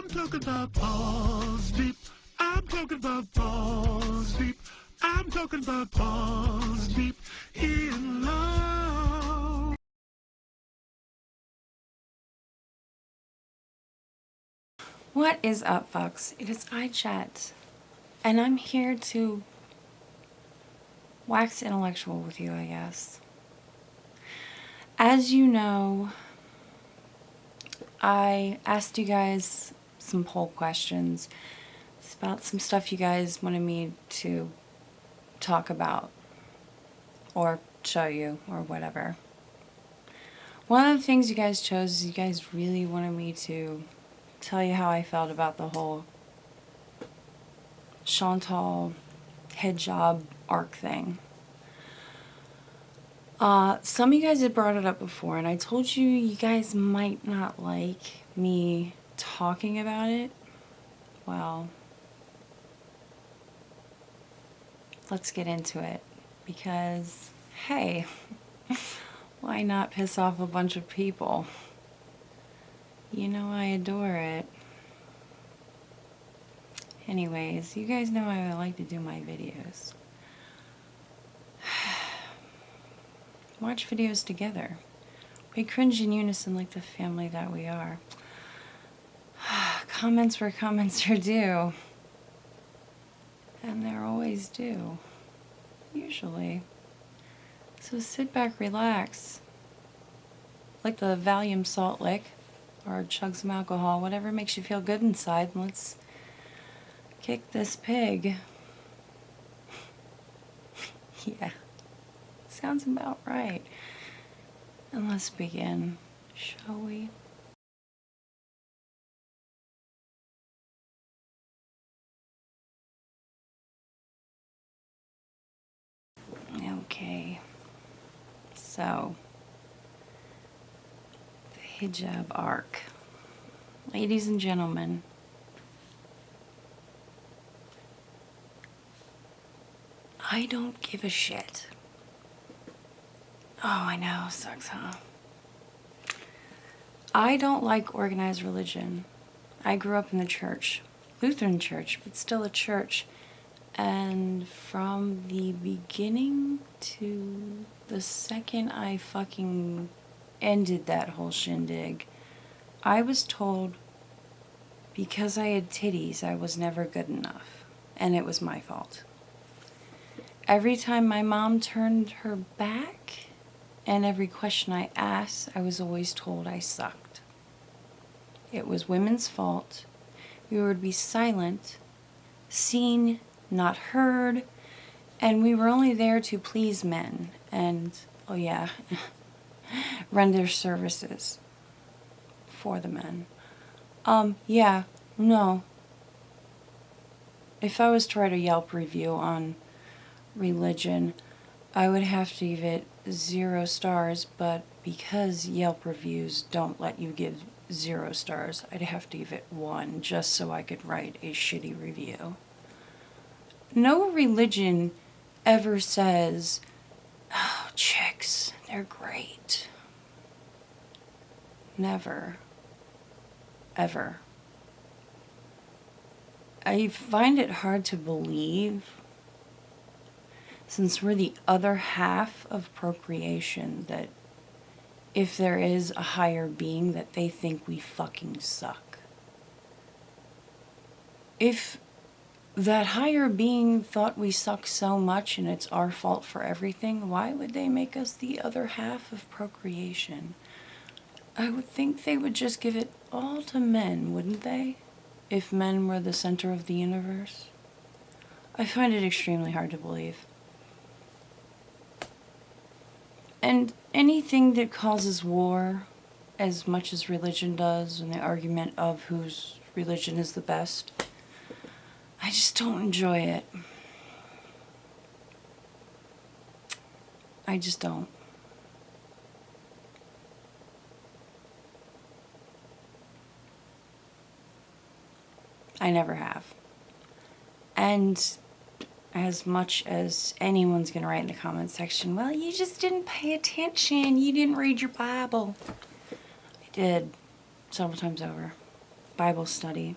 I'm talking about balls deep. I'm talking about balls deep. I'm talking about balls deep in love. What is up, folks? It is iJet, and I'm here to wax intellectual with you, I guess. As you know, I asked you guys some poll questions. It's about some stuff you guys wanted me to talk about or show you or whatever. One of the things you guys chose is you guys really wanted me to tell you how I felt about the whole Chantal Hijab Arc thing. Some of you guys had brought it up before, and I told you you guys might not like me talking about it. Well, let's get into it, because, hey, why not piss off a bunch of people? You know I adore it. Anyways, you guys know how I like to do my videos. Watch videos together. We cringe in unison like the family that we are. Comments where comments are due. And they're always due. Usually. So sit back, relax. Like the Valium salt lick, or chug some alcohol, whatever makes you feel good inside, and let's kick this pig. Yeah. Sounds about right. And let's begin, shall we? Okay. So, the Hijab Arc. Ladies and gentlemen, I don't give a shit. Oh, I know, sucks, huh? I don't like organized religion. I grew up in the church, Lutheran church, but still a church. And from the beginning to the second I fucking ended that whole shindig, I was told because I had titties, I was never good enough. And it was my fault. Every time my mom turned her back, and every question I asked, I was always told I sucked. It was women's fault. We were to be silent, seen, not heard, and we were only there to please men and, oh yeah, render services for the men. Yeah, no. If I was to write a Yelp review on religion, I would have to give it 0 stars, but because Yelp reviews don't let you give 0 stars, I'd have to give it 1 just so I could write a shitty review. No religion ever says, oh, chicks, they're great. Never. Ever. I find it hard to believe, since we're the other half of procreation, that if there is a higher being, that they think we fucking suck. If that higher being thought we suck so much and it's our fault for everything, why would they make us the other half of procreation? I would think they would just give it all to men, wouldn't they? If men were the center of the universe. I find it extremely hard to believe. And anything that causes war, as much as religion does, and the argument of whose religion is the best, I just don't enjoy it. I just don't. I never have. And as much as anyone's going to write in the comment section, well, you just didn't pay attention. You didn't read your Bible. I did, several times over. Bible study,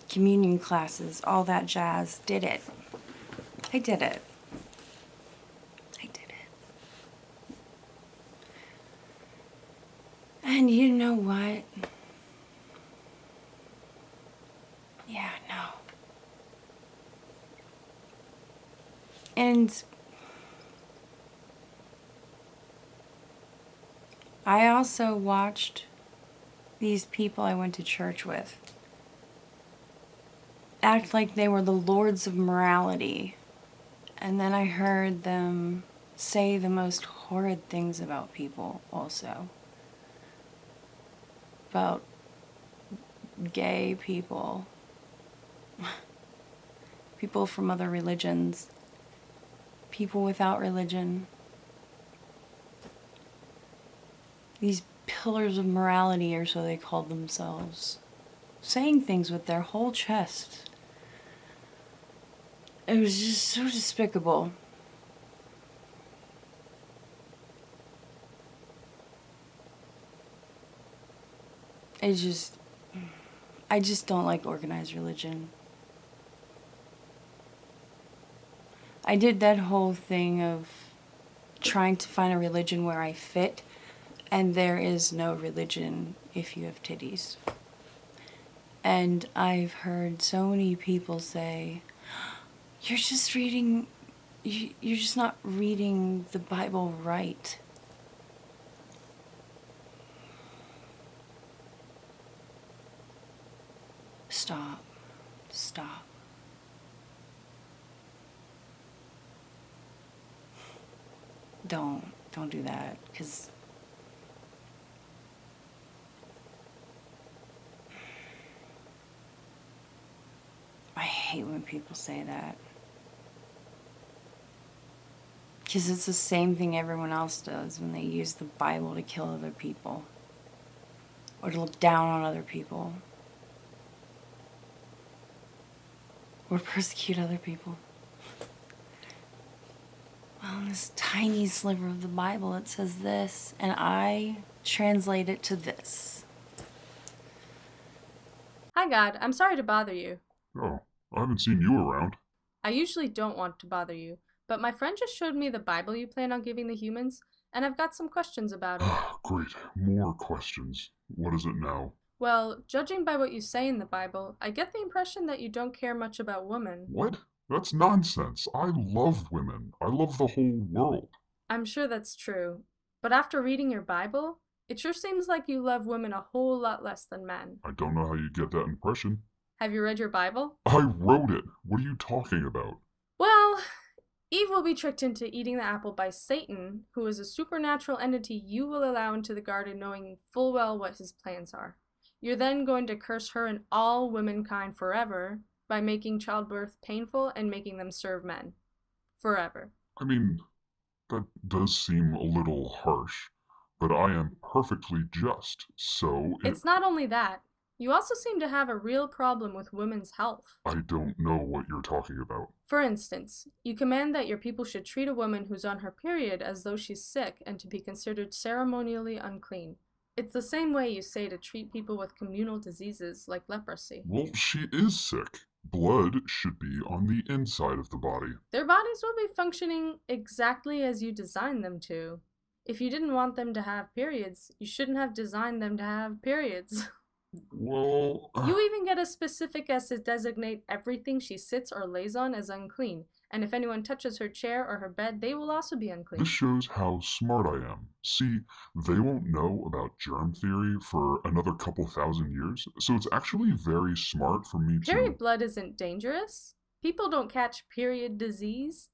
communion classes, all that jazz. Did it. I did it. I did it. And you know what? Yeah, no. And I also watched these people I went to church with act like they were the lords of morality. And then I heard them say the most horrid things about people also. About gay people. People from other religions. People without religion. These pillars of morality, or so they called themselves. Saying things with their whole chest. It was just so despicable. I just don't like organized religion. I did that whole thing of trying to find a religion where I fit, and there is no religion if you have titties. And I've heard so many people say, you're just not reading the Bible right. Stop. Don't do that, because I hate when people say that. Because it's the same thing everyone else does when they use the Bible to kill other people. Or to look down on other people. Or persecute other people. Well, in this tiny sliver of the Bible it says this, and I translate it to this. Hi, God. I'm sorry to bother you. Oh, I haven't seen you around. I usually don't want to bother you, but my friend just showed me the Bible you plan on giving the humans, and I've got some questions about it. Great, more questions. What is it now? Well, judging by what you say in the Bible, I get the impression that you don't care much about women. What? That's nonsense. I love women. I love the whole world. I'm sure that's true, but after reading your Bible, it sure seems like you love women a whole lot less than men. I don't know how you get that impression. Have you read your Bible? I wrote it. What are you talking about? Well, Eve will be tricked into eating the apple by Satan, who is a supernatural entity you will allow into the garden knowing full well what his plans are. You're then going to curse her and all womankind forever by making childbirth painful and making them serve men. Forever. I mean, that does seem a little harsh, but I am perfectly just, so It's not only that. You also seem to have a real problem with women's health. I don't know what you're talking about. For instance, you command that your people should treat a woman who's on her period as though she's sick and to be considered ceremonially unclean. It's the same way you say to treat people with communal diseases like leprosy. Well, she is sick. Blood should be on the inside of the body. Their bodies will be functioning exactly as you designed them to. If you didn't want them to have periods, you shouldn't have designed them to have periods. Well... You even get as specific as to designate everything she sits or lays on as unclean, and if anyone touches her chair or her bed, they will also be unclean. This shows how smart I am. See, they won't know about germ theory for another couple thousand years, so it's actually very smart for me to... Period blood isn't dangerous. People don't catch period disease.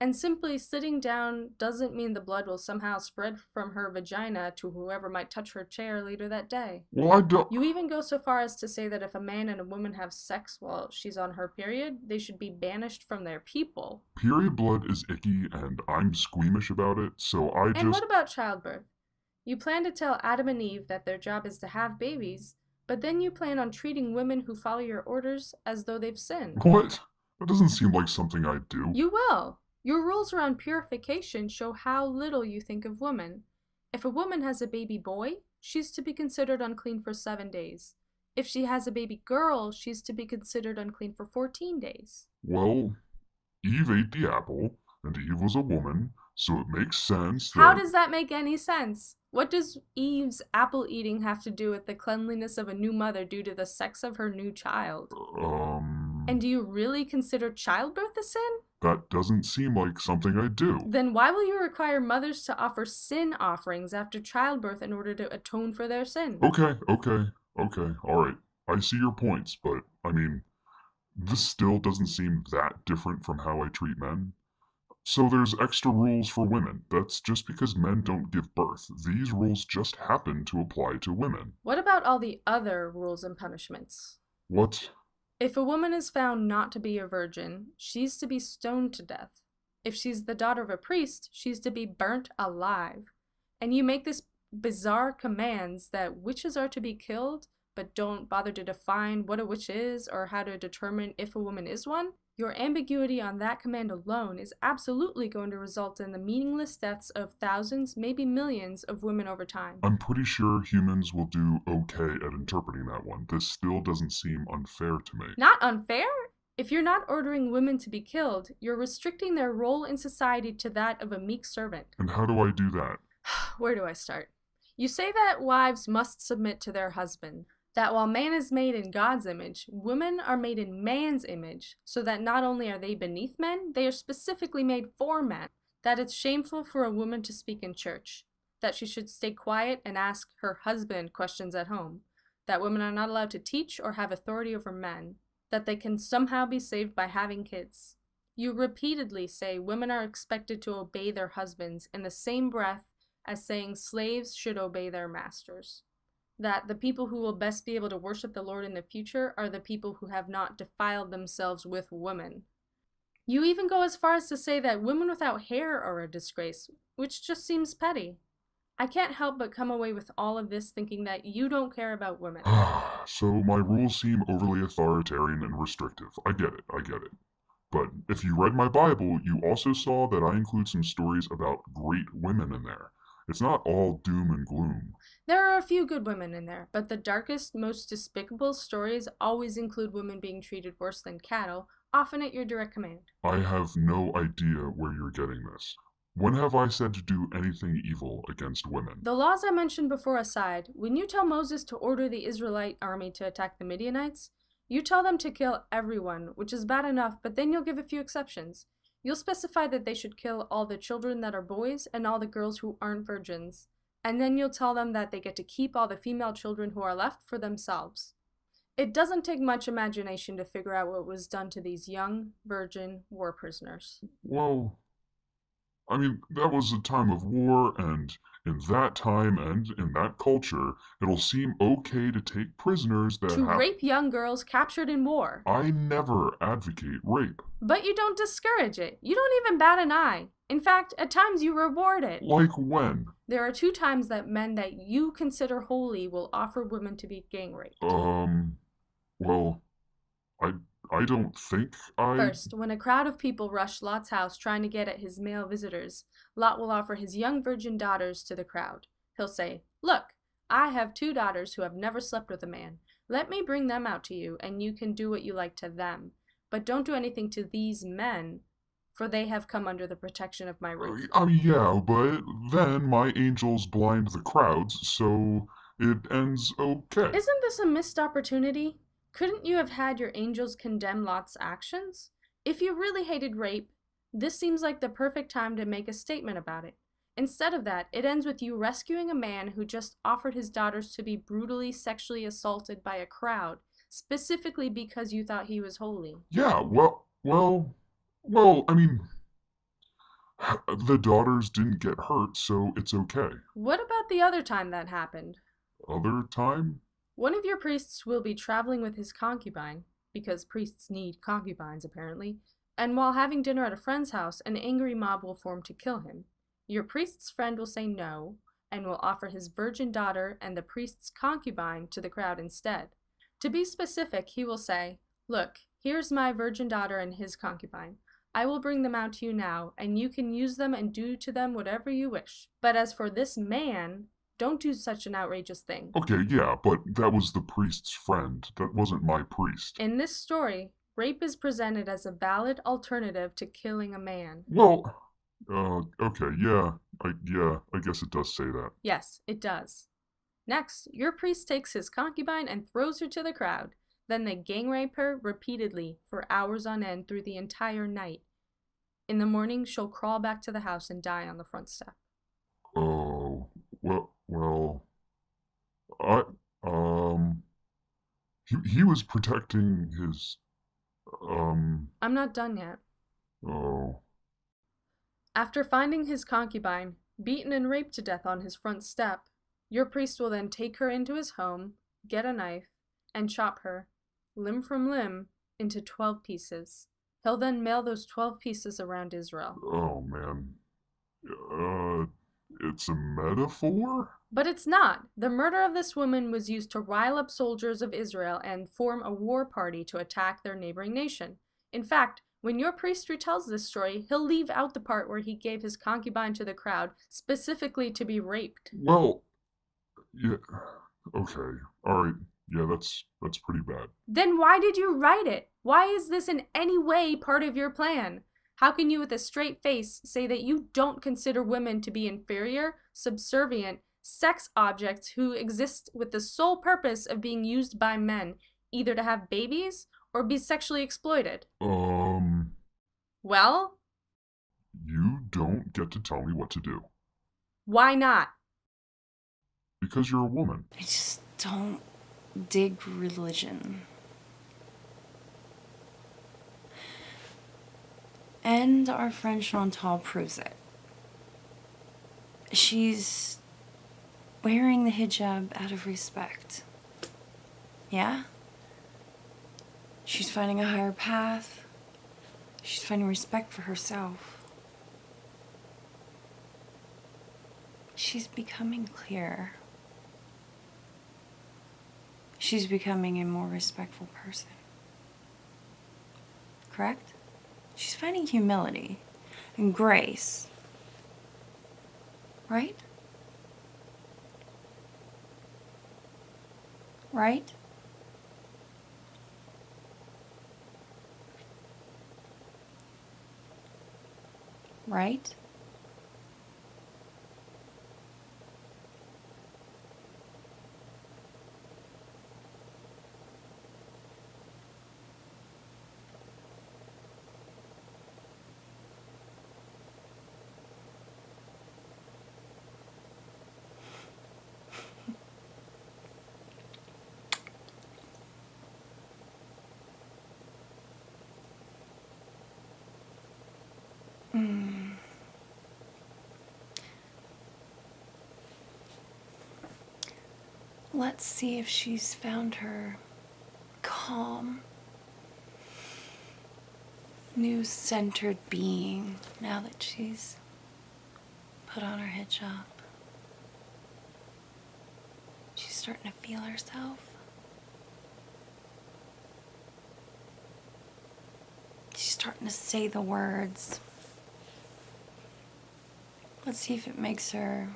And simply sitting down doesn't mean the blood will somehow spread from her vagina to whoever might touch her chair later that day. Well, I don't... You even go so far as to say that if a man and a woman have sex while she's on her period, they should be banished from their people. Period blood is icky, and I'm squeamish about it, so I just... And what about childbirth? You plan to tell Adam and Eve that their job is to have babies, but then you plan on treating women who follow your orders as though they've sinned. What? That doesn't seem like something I'd do. You will. Your rules around purification show how little you think of women. If a woman has a baby boy, she's to be considered unclean for 7 days. If she has a baby girl, she's to be considered unclean for 14 days. Well, Eve ate the apple, and Eve was a woman, so it makes sense How that... does that make any sense? What does Eve's apple eating have to do with the cleanliness of a new mother due to the sex of her new child? And do you really consider childbirth a sin? That doesn't seem like something I do. Then why will you require mothers to offer sin offerings after childbirth in order to atone for their sin? Okay, alright. I see your points, but, I mean, this still doesn't seem that different from how I treat men. So there's extra rules for women. That's just because men don't give birth. These rules just happen to apply to women. What about all the other rules and punishments? What? If a woman is found not to be a virgin, she's to be stoned to death. If she's the daughter of a priest, she's to be burnt alive. And you make this bizarre commands that witches are to be killed, but don't bother to define what a witch is or how to determine if a woman is one? Your ambiguity on that command alone is absolutely going to result in the meaningless deaths of thousands, maybe millions, of women over time. I'm pretty sure humans will do okay at interpreting that one. This still doesn't seem unfair to me. Not unfair? If you're not ordering women to be killed, you're restricting their role in society to that of a meek servant. And how do I do that? Where do I start? You say that wives must submit to their husband. That while man is made in God's image, women are made in man's image, so that not only are they beneath men, they are specifically made for men. That it's shameful for a woman to speak in church. That she should stay quiet and ask her husband questions at home. That women are not allowed to teach or have authority over men. That they can somehow be saved by having kids. You repeatedly say women are expected to obey their husbands in the same breath as saying slaves should obey their masters. That the people who will best be able to worship the Lord in the future are the people who have not defiled themselves with women. You even go as far as to say that women without hair are a disgrace, which just seems petty. I can't help but come away with all of this thinking that you don't care about women. So my rules seem overly authoritarian and restrictive. I get it. But if you read my Bible, you also saw that I include some stories about great women in there. It's not all doom and gloom. There are a few good women in there, but the darkest, most despicable stories always include women being treated worse than cattle, often at your direct command. I have no idea where you're getting this. When have I said to do anything evil against women? The laws I mentioned before aside, when you tell Moses to order the Israelite army to attack the Midianites, you tell them to kill everyone, which is bad enough, but then you'll give a few exceptions. You'll specify that they should kill all the children that are boys and all the girls who aren't virgins. And then you'll tell them that they get to keep all the female children who are left for themselves. It doesn't take much imagination to figure out what was done to these young, virgin war prisoners. Well, I mean, that was a time of war, and in that time and in that culture, it'll seem okay to take prisoners that To rape young girls captured in war. I never advocate rape. But you don't discourage it. You don't even bat an eye. In fact, at times you reward it. Like when? There are 2 times that men that you consider holy will offer women to be gang raped. Well, I don't think I... First, when a crowd of people rush Lot's house trying to get at his male visitors, Lot will offer his young virgin daughters to the crowd. He'll say, "Look, I have 2 daughters who have never slept with a man. Let me bring them out to you, and you can do what you like to them. But don't do anything to these men, for they have come under the protection of my roof." Yeah, but then my angels blind the crowds, so it ends okay. Isn't this a missed opportunity? Couldn't you have had your angels condemn Lot's actions? If you really hated rape, this seems like the perfect time to make a statement about it. Instead of that, it ends with you rescuing a man who just offered his daughters to be brutally sexually assaulted by a crowd, specifically because you thought he was holy. Yeah, well, I mean, the daughters didn't get hurt, so it's okay. What about the other time that happened? Other time? One of your priests will be traveling with his concubine, because priests need concubines apparently, and while having dinner at a friend's house, an angry mob will form to kill him. Your priest's friend will say no, and will offer his virgin daughter and the priest's concubine to the crowd instead. To be specific, he will say, "Look, here's my virgin daughter and his concubine. I will bring them out to you now, and you can use them and do to them whatever you wish. But as for this man, Don't do such an outrageous thing. Okay, yeah, but that was the priest's friend. That wasn't my priest. In this story, rape is presented as a valid alternative to killing a man. Well, okay, yeah, I guess it does say that. Yes, it does. Next, your priest takes his concubine and throws her to the crowd. Then they gang rape her repeatedly for hours on end through the entire night. In the morning, she'll crawl back to the house and die on the front step. Oh, well, I, um, he was protecting his, I'm not done yet. oh, After finding his concubine, beaten and raped to death on his front step, your priest will then take her into his home, get a knife, and chop her, limb from limb, into 12 pieces. He'll then mail those 12 pieces around Israel. oh man. It's a metaphor? But it's not. The murder of this woman was used to rile up soldiers of Israel and form a war party to attack their neighboring nation. In fact, when your priest retells this story, he'll leave out the part where he gave his concubine to the crowd, specifically to be raped. Well, yeah, okay, alright, yeah, that's pretty bad. Then why did you write it? Why is this in any way part of your plan? How can you with a straight face say that you don't consider women to be inferior, subservient, sex objects who exist with the sole purpose of being used by men, either to have babies or be sexually exploited? Well? You don't get to tell me what to do. Why not? Because you're a woman. I just don't dig religion. And our friend Chantal proves it. She's wearing the hijab out of respect. Yeah? She's finding a higher path. She's finding respect for herself. She's becoming clearer. She's becoming a more respectful person. Correct? She's finding humility and grace. Right? Right? Right? Let's see if she's found her calm, new centered being now that she's put on her hijab. She's starting to feel herself. She's starting to say the words. Let's see if it makes her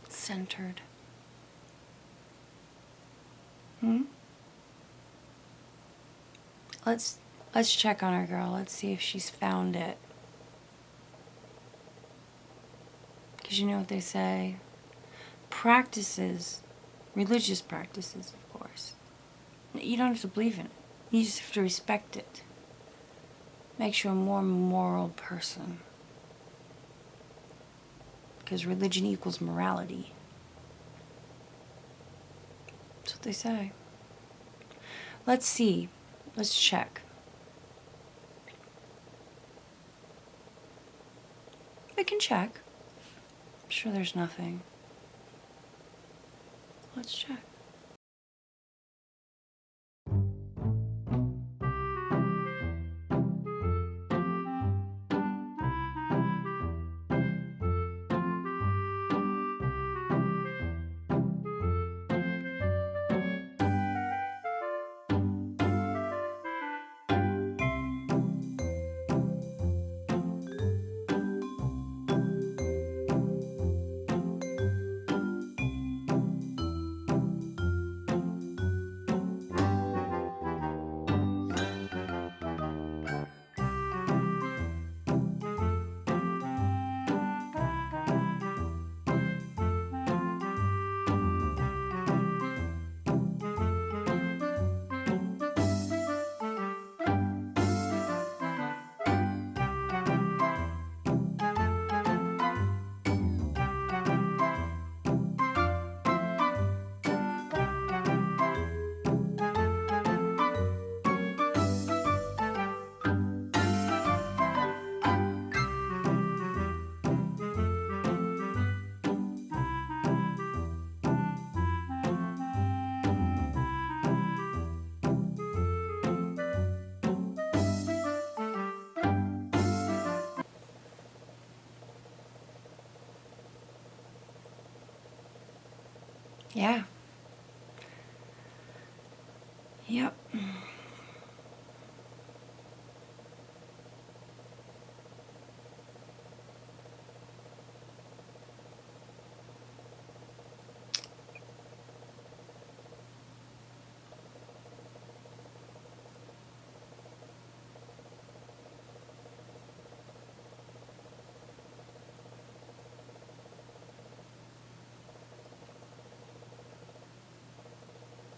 centered. Let's check on her, girl. Let's see if she's found it. 'Cause you know what they say? Practices, religious practices, of course. You don't have to believe in it. You just have to respect it. Makes you a more moral person. Because religion equals morality. That's what they say. Let's see. Let's check. We can check. I'm sure there's nothing. Let's check. Yeah. Yep.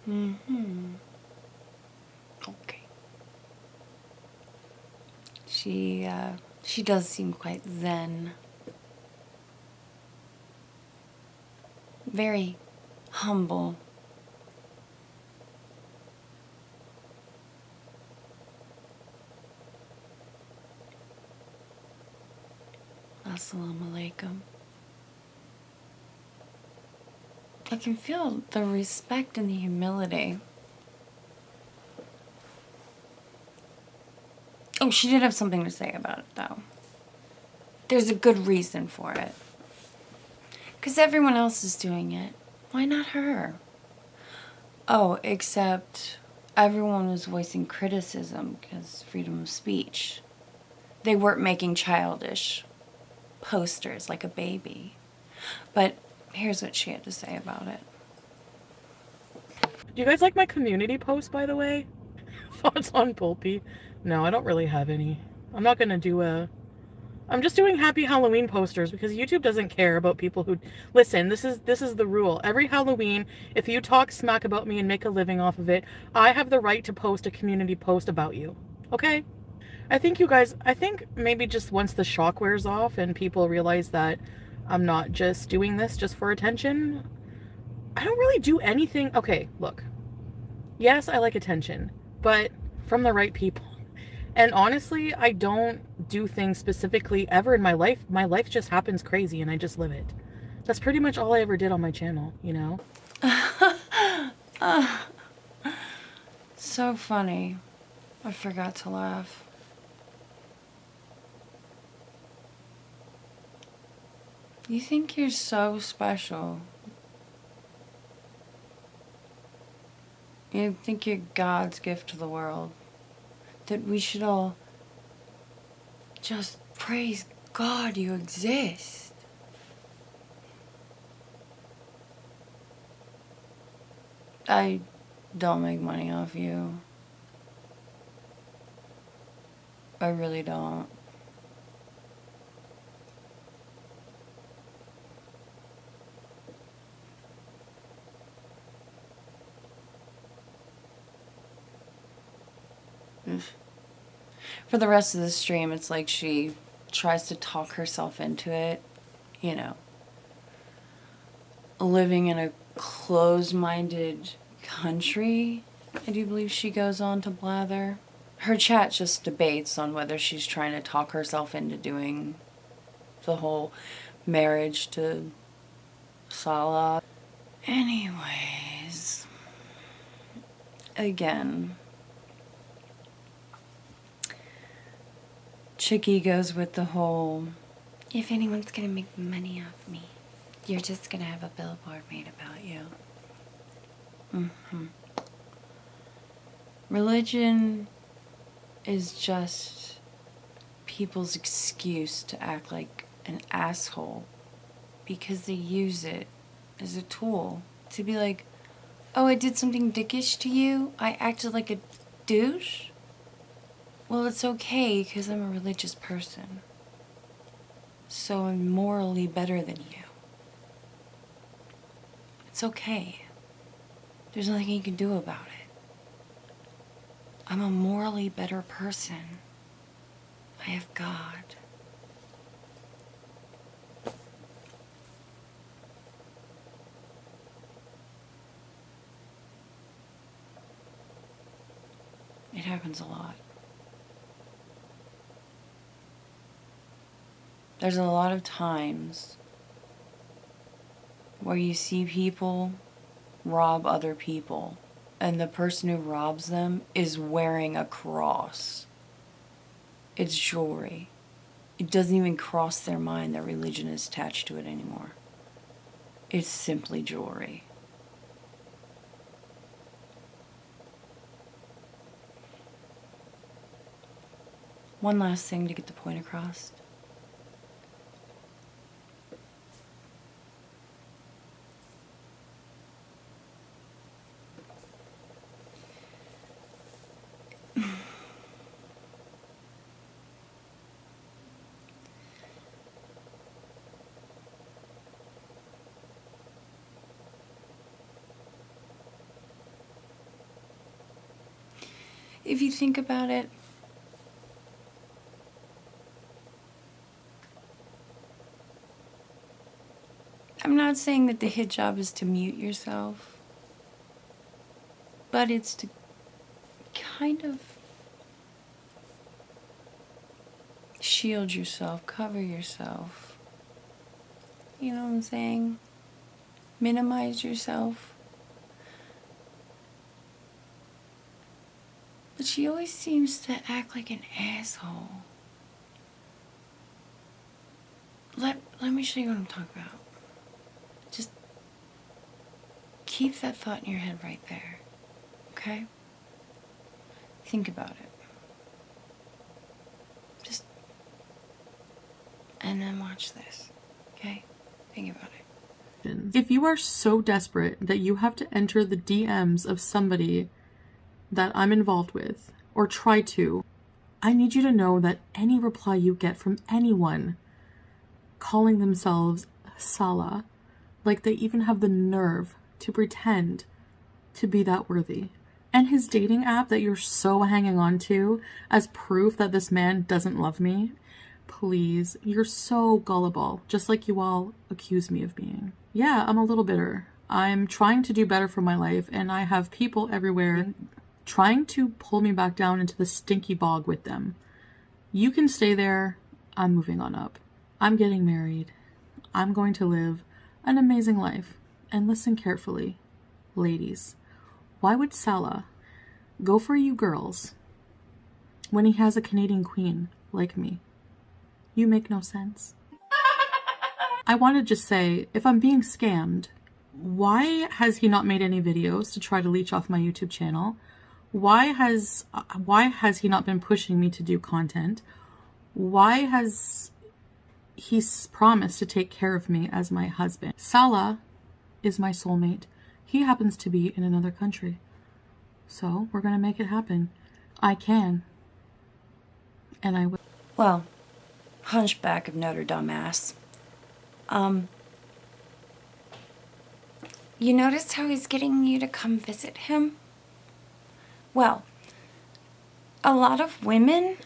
Mm-hmm. Okay. She does seem quite zen. Very humble. Assalamu alaikum. I can feel the respect and the humility. Oh, she did have something to say about it, though. There's a good reason for it. Because everyone else is doing it. Why not her? Oh, except everyone was voicing criticism because freedom of speech. They weren't making childish posters like a baby. But here's what she had to say about it. Do you guys like my community post, by the way? Thoughts on Pulpy? No, I don't really have any. I'm not gonna do I'm just doing happy Halloween posters because YouTube doesn't care about people who listen. This is the rule. Every Halloween, if you talk smack about me and make a living off of it, I have the right to post a community post about you. Okay? I think maybe just once the shock wears off and people realize that I'm not just doing this just for attention, I don't really do anything. Okay, look. Yes, I like attention, but from the right people. And honestly, I don't do things specifically ever in my life. My life just happens crazy and I just live it. That's pretty much all I ever did on my channel, you know? So funny. I forgot to laugh. You think you're so special. You think you're God's gift to the world. That we should all just praise God you exist. I don't make money off you. I really don't. For the rest of the stream, it's like she tries to talk herself into it, you know. Living in a closed-minded country, I do believe she goes on to blather. Her chat just debates on whether she's trying to talk herself into doing the whole marriage to Salah. Anyways, again, Chicky goes with the whole, if anyone's gonna make money off me, you're just gonna have a billboard made about you. Religion is just people's excuse to act like an asshole because they use it as a tool to be like, oh, I did something dickish to you? I acted like a douche? Well, it's okay because I'm a religious person. So I'm morally better than you. It's okay. There's nothing you can do about it. I'm a morally better person. I have God. It happens a lot. There's a lot of times where you see people rob other people, and the person who robs them is wearing a cross. It's jewelry. It doesn't even cross their mind that religion is attached to it anymore. It's simply jewelry. One last thing to get the point across. If you think about it, I'm not saying that the hijab is to mute yourself, but it's to kind of shield yourself, cover yourself. You know what I'm saying? Minimize yourself. But she always seems to act like an asshole. Let me show you what I'm talking about. Just keep that thought in your head right there. Okay? Think about it. Just... and then watch this. Okay? Think about it. If you are so desperate that you have to enter the DMs of somebody that I'm involved with, or try to, I need you to know that any reply you get from anyone calling themselves Salah, like they even have the nerve to pretend to be that worthy, and his dating app that you're so hanging on to as proof that this man doesn't love me, please, you're so gullible, just like you all accuse me of being. Yeah, I'm a little bitter. I'm trying to do better for my life, and I have people everywhere trying to pull me back down into the stinky bog with them. You can stay there. I'm moving on up. I'm getting married. I'm going to live an amazing life. And listen carefully, ladies. Why would Salah go for you girls when he has a Canadian queen like me? You make no sense. I want to just say, if I'm being scammed, why has he not made any videos to try to leech off my YouTube channel? Why has he not been pushing me to do content? Why has he promised to take care of me as my husband? Salah is my soulmate. He happens to be in another country. So we're going to make it happen. I can. And I will. Well, Hunchback of Notre Dame ass. You noticed how he's getting you to come visit him? Well, a lot of women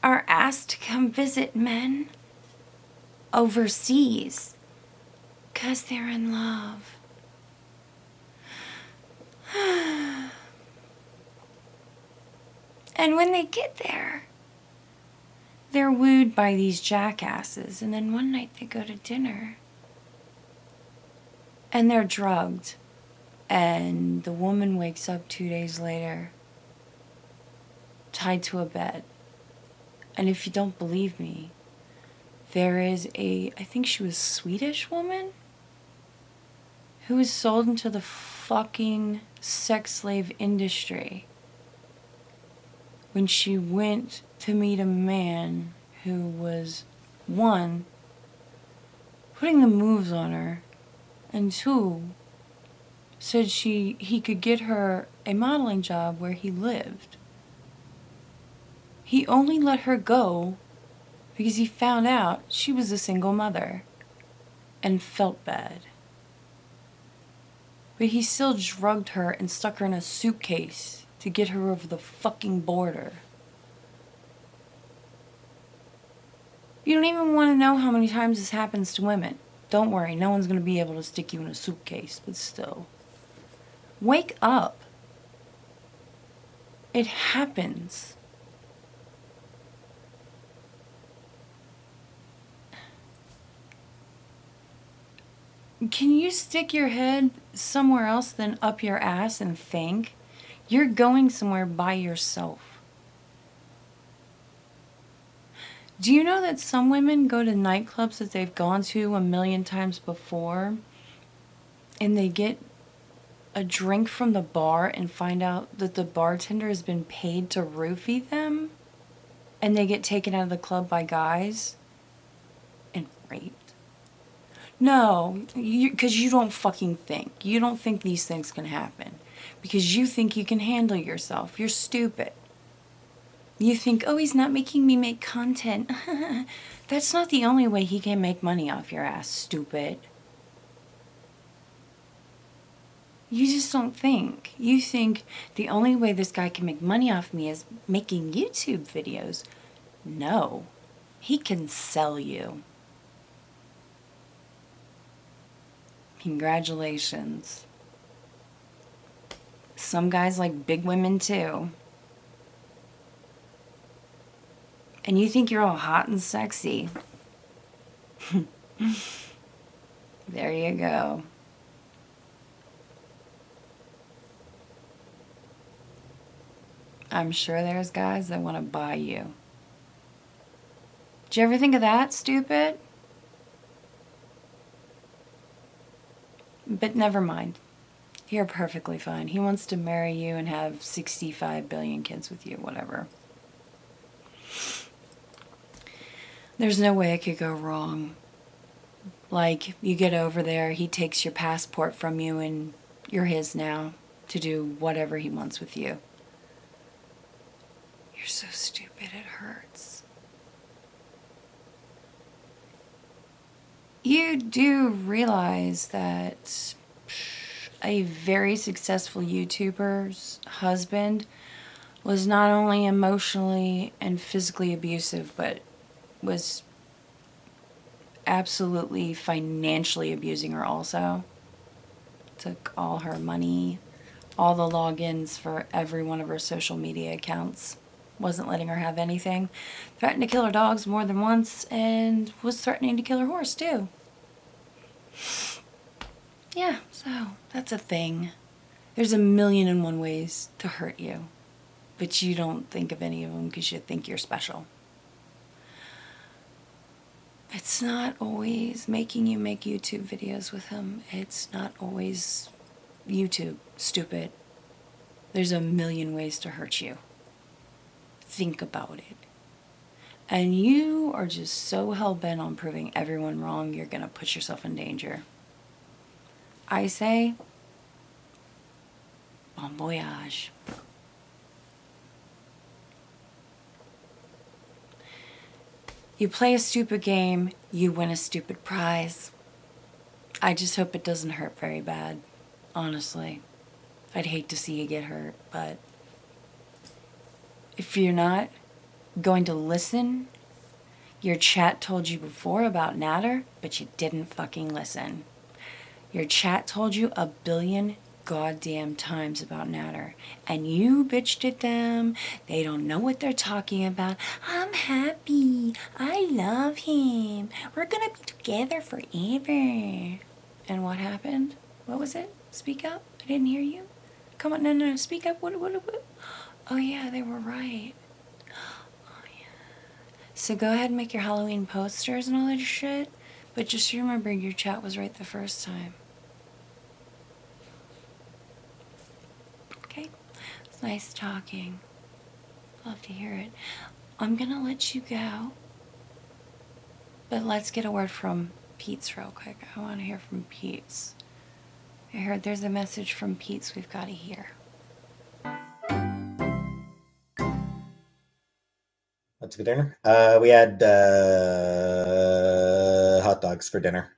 are asked to come visit men overseas because they're in love. And when they get there, they're wooed by these jackasses, and then one night they go to dinner and they're drugged. And the woman wakes up 2 days later, tied to a bed. And if you don't believe me, there is I think she was a Swedish woman, who was sold into the fucking sex slave industry when she went to meet a man who was, one, putting the moves on her, and two, said he could get her a modeling job where he lived. He only let her go because he found out she was a single mother and felt bad. But he still drugged her and stuck her in a suitcase to get her over the fucking border. You don't even want to know how many times this happens to women. Don't worry, no one's going to be able to stick you in a suitcase, but still. Wake up. It happens. Can you stick your head somewhere else than up your ass and think? You're going somewhere by yourself. Do you know that some women go to nightclubs that they've gone to 1,000,000 times before, and they get a drink from the bar and find out that the bartender has been paid to roofie them? and they get taken out of the club by guys and raped. No, because you don't fucking think. You don't think these things can happen. Because you think you can handle yourself. You're stupid. You think, oh, he's not making me make content. That's not the only way he can make money off your ass, stupid. You just don't think. You think the only way this guy can make money off me is making YouTube videos. No, he can sell you. Congratulations. Some guys like big women too. And you think you're all hot and sexy. There you go. I'm sure there's guys that want to buy you. Did you ever think of that, stupid? But never mind. You're perfectly fine. He wants to marry you and have 65 billion kids with you, whatever. There's no way it could go wrong. Like, you get over there, he takes your passport from you, and you're his now to do whatever he wants with you. You're so stupid, it hurts. You do realize that a very successful YouTuber's husband was not only emotionally and physically abusive, but was absolutely financially abusing her also. Took all her money, all the logins for every one of her social media accounts. Wasn't letting her have anything. Threatened to kill her dogs more than once, and was threatening to kill her horse too. Yeah, so that's a thing. There's 1,000,001 ways to hurt you, but you don't think of any of them because you think you're special. It's not always making you make YouTube videos with him. It's not always YouTube, stupid. There's 1,000,000 ways to hurt you. Think about it. And you are just so hell-bent on proving everyone wrong, you're going to put yourself in danger. I say, bon voyage. You play a stupid game, you win a stupid prize. I just hope it doesn't hurt very bad, honestly. I'd hate to see you get hurt, but if you're not going to listen, your chat told you before about Natter, but you didn't fucking listen. Your chat told you 1,000,000,000 goddamn times about Natter, and you bitched at them. They don't know what they're talking about. I'm happy. I love him. We're gonna be together forever. And what happened? What was it? Speak up. I didn't hear you. Come on, no, speak up. What? Oh yeah, they were right. Oh yeah. So go ahead and make your Halloween posters and all that shit, but just remember your chat was right the first time. Okay? It's nice talking. Love to hear it. I'm gonna let you go, but let's get a word from Pete's real quick. I want to hear from Pete's. I heard there's a message from Pete's we've got to hear. What's for dinner? We had hot dogs for dinner.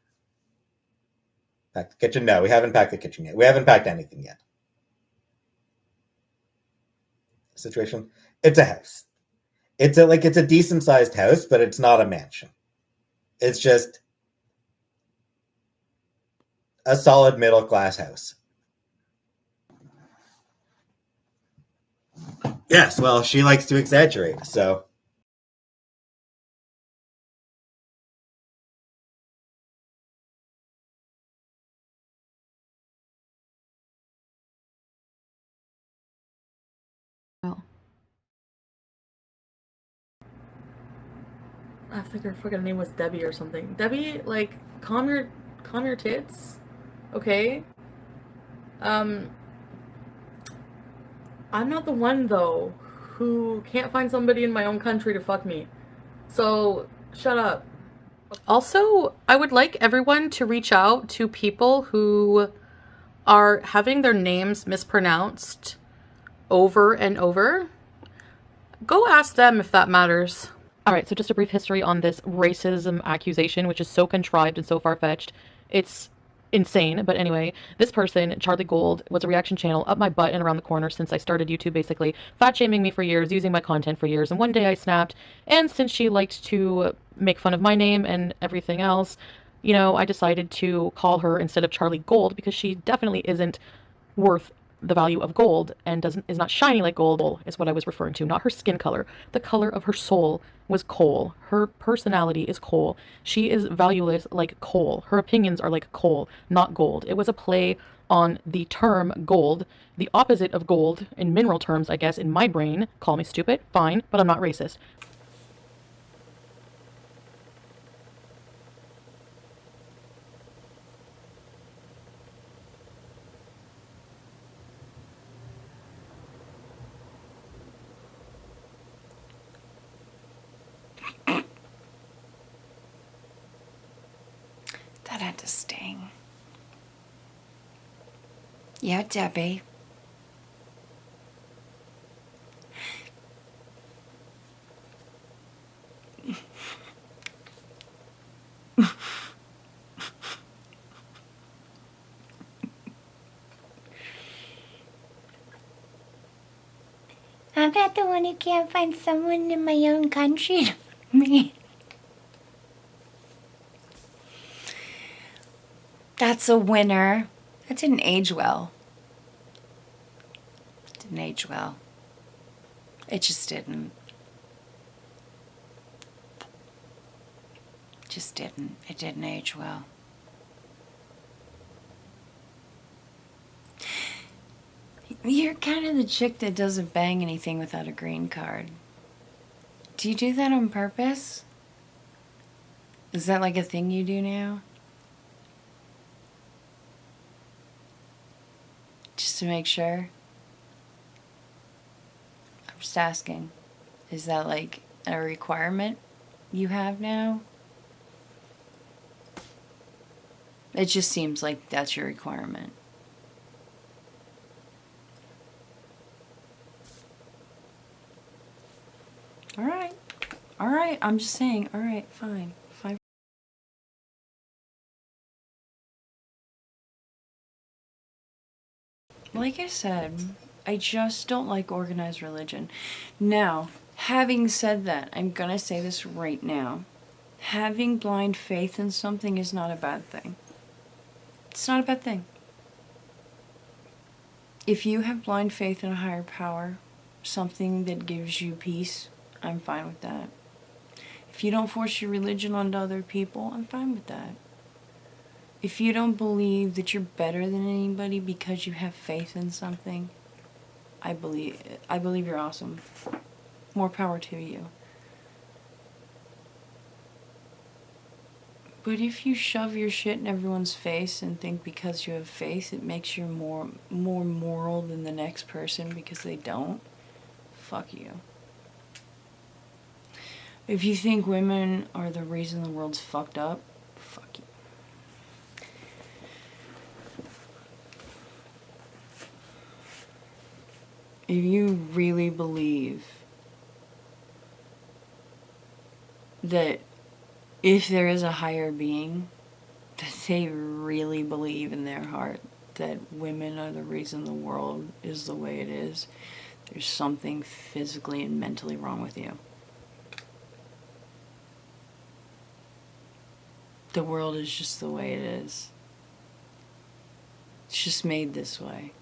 Packed the kitchen? No, we haven't packed the kitchen yet. We haven't packed anything yet. Situation? It's a house. It's a decent sized house, but it's not a mansion. It's just a solid middle class house. Yes, well, she likes to exaggerate, so. I think her fucking name was Debbie or something. Debbie, like, calm your tits, okay? I'm not the one though who can't find somebody in my own country to fuck me. So, shut up. Also, I would like everyone to reach out to people who are having their names mispronounced over and over. Go ask them if that matters. Alright, so just a brief history on this racism accusation, which is so contrived and so far-fetched. It's insane, but anyway, this person, Charlie Gold, was a reaction channel up my butt and around the corner since I started YouTube, basically, fat-shaming me for years, using my content for years, and one day I snapped, and since she liked to make fun of my name and everything else, you know, I decided to call her instead of Charlie Gold, because she definitely isn't worth the value of gold and is not shiny like gold, is what I was referring to, not her skin color. The color of her soul was coal. Her personality is coal. She is valueless like coal. Her opinions are like coal, not gold. It was a play on the term gold, the opposite of gold in mineral terms, I guess, in my brain. Call me stupid, fine, but I'm not racist. That had to sting. Yeah, Debbie. I'm not the one who can't find someone in my own country. Me. That's a winner. That didn't age well. Didn't age well. It just didn't. Just didn't. It didn't age well. You're kind of the chick that doesn't bang anything without a green card. Do you do that on purpose? Is that like a thing you do now? Just to make sure? I'm just asking. Is that like a requirement you have now? It just seems like that's your requirement. Alright. Alright, I'm just saying. Alright, fine. Fine. Like I said, I just don't like organized religion. Now, having said that, I'm gonna say this right now. Having blind faith in something is not a bad thing. It's not a bad thing. If you have blind faith in a higher power, something that gives you peace, I'm fine with that. If you don't force your religion onto other people, I'm fine with that. If you don't believe that you're better than anybody because you have faith in something, I believe you're awesome. More power to you. But if you shove your shit in everyone's face and think because you have faith it makes you more moral than the next person because they don't, fuck you. If you think women are the reason the world's fucked up, fuck you. If you really believe that if there is a higher being, that they really believe in their heart that women are the reason the world is the way it is, there's something physically and mentally wrong with you. The world is just the way it is. It's just made this way.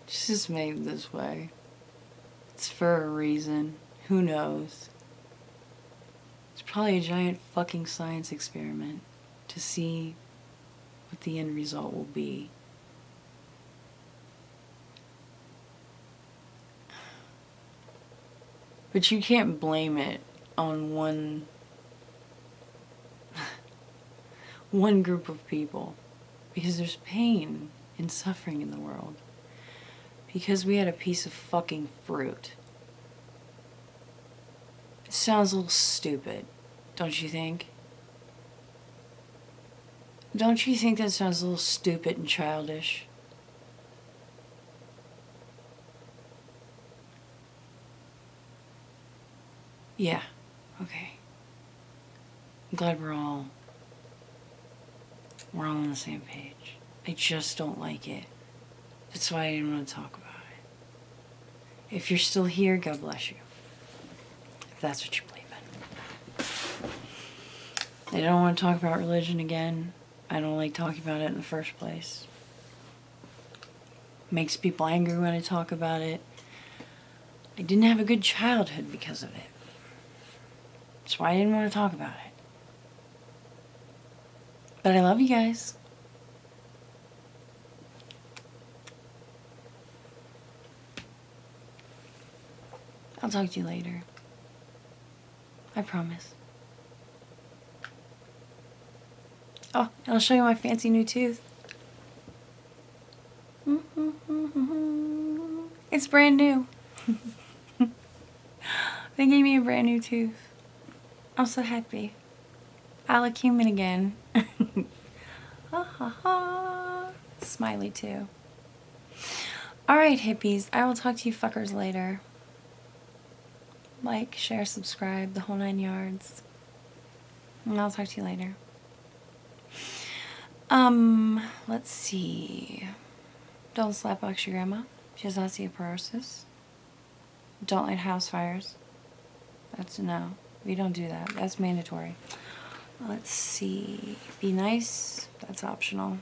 It's just made this way. It's for a reason. Who knows? It's probably a giant fucking science experiment to see what the end result will be. But you can't blame it on one group of people because there's pain and suffering in the world because we had a piece of fucking fruit. It sounds a little stupid, don't you think? Don't you think that sounds a little stupid and childish? Yeah, okay. I'm glad we're all on the same page. I just don't like it. That's why I didn't want to talk about it. If you're still here, God bless you. If that's what you believe in. I don't want to talk about religion again. I don't like talking about it in the first place. Makes people angry when I talk about it. I didn't have a good childhood because of it. That's why I didn't want to talk about it. But I love you guys. I'll talk to you later. I promise. Oh, and I'll show you my fancy new tooth. It's brand new. They gave me a brand new tooth. I'm so happy. I look human again. Ha ha ha. Smiley too. Alright, hippies. I will talk to you fuckers later. Like, share, subscribe, the whole 9 yards. And I'll talk to you later. Let's see. Don't slapbox your grandma. She has osteoporosis. Don't light house fires. That's a no. We don't do that. That's mandatory. Let's see. Be nice. That's optional.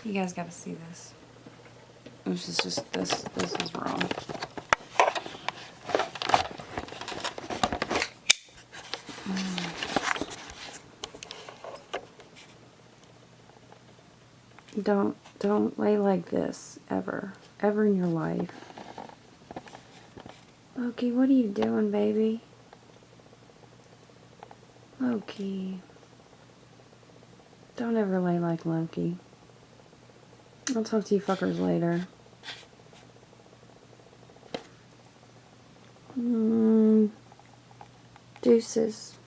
You guys gotta see this. This is just, this is wrong. Don't lay like this, ever. Ever in your life. Loki, what are you doing, baby? Loki. Don't ever lay like Loki. I'll talk to you fuckers later. Deuces.